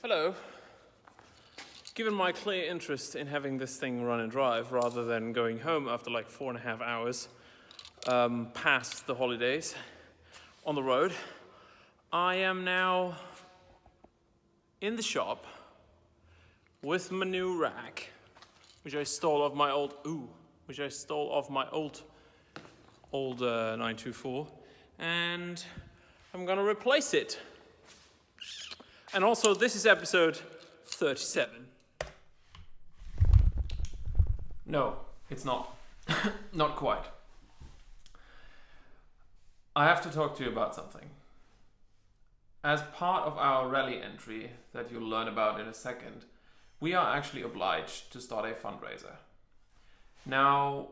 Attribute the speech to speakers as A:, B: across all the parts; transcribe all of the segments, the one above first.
A: Hello. Given my clear interest in having this thing run and drive rather than going home after like 4.5 hours past the holidays on the road, I am now in the shop with my new rack, which I stole off my old 924, and I'm gonna replace it. And also, this is episode 37. No, it's not. Not quite. I have to talk to you about something. As part of our rally entry that you'll learn about in a second, we are actually obliged to start a fundraiser. Now,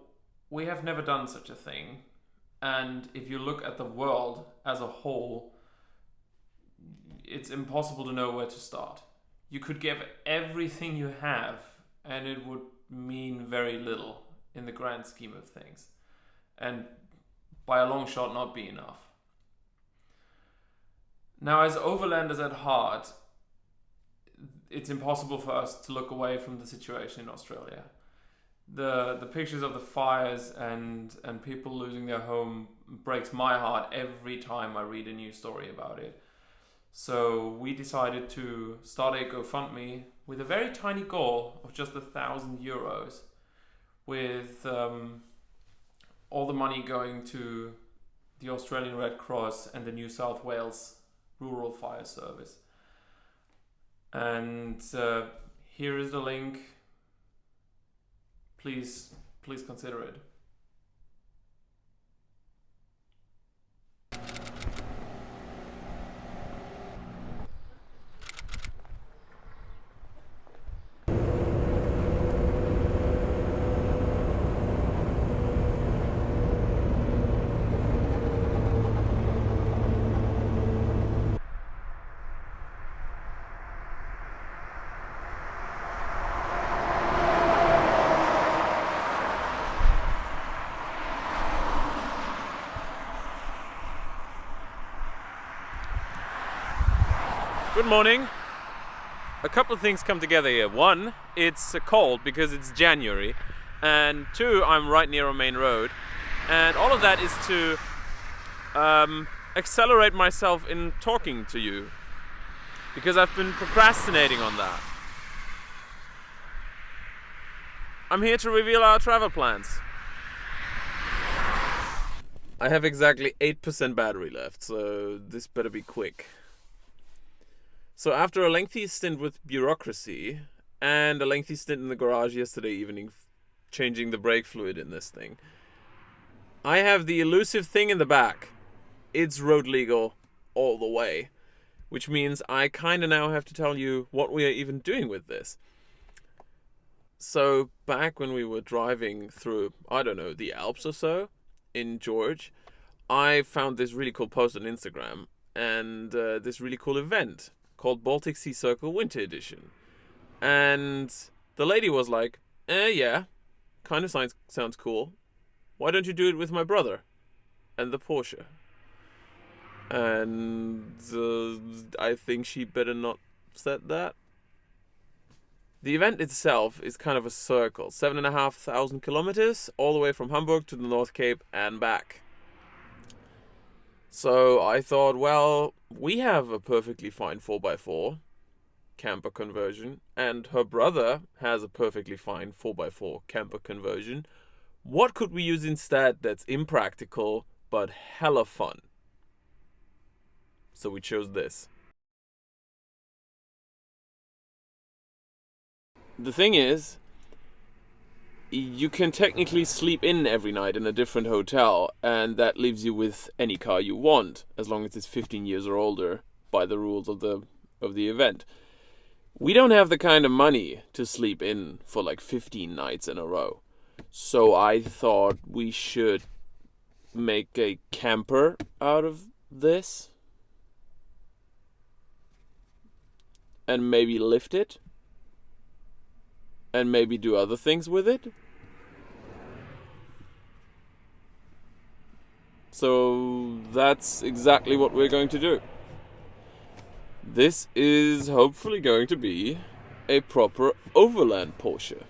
A: we have never done such a thing, and if you look at the world as a whole, it's impossible to know where to start. You could give everything you have, and it would mean very little in the grand scheme of things, and by a long shot not be enough. Now, as Overlanders at heart, it's impossible for us to look away from the situation in Australia. The pictures of the fires and people losing their home breaks my heart every time I read a news story about it. So we decided to start a GoFundMe with a very tiny goal of just €1,000, with all the money going to the Australian Red Cross and the New South Wales Rural Fire Service. And here is the link. Please consider it. Good morning. A couple of things come together here. One, it's cold because it's January, and two, I'm right near a main road, and all of that is to accelerate myself in talking to you, because I've been procrastinating on that. I'm here to reveal our travel plans. I have exactly 8% battery left, so this better be quick. So after a lengthy stint with bureaucracy and a lengthy stint in the garage yesterday evening changing the brake fluid in this thing, I have the elusive thing in the back. It's road legal all the way, which means I kind of now have to tell you what we are even doing with this. So back when we were driving through, I don't know, the Alps or so in George, I found this really cool post on Instagram and this really cool event called Baltic Sea Circle Winter Edition. And the lady was like, yeah, kind of sounds cool. Why don't you do it with my brother and the Porsche? And I think she better not said that. The event itself is kind of a circle, 7,500 kilometers, all the way from Hamburg to the North Cape and back. So I thought, well, we have a perfectly fine 4x4 camper conversion, and her brother has a perfectly fine 4x4 camper conversion. What could we use instead that's impractical but hella fun? So we chose this. The thing is, you can technically sleep in every night in a different hotel, and that leaves you with any car you want, as long as it's 15 years or older by the rules of the event. We don't have the kind of money to sleep in for like 15 nights in a row. So I thought we should make a camper out of this and maybe lift it and maybe do other things with it. So that's exactly what we're going to do.
B: This is hopefully going to be a proper Overland Porsche.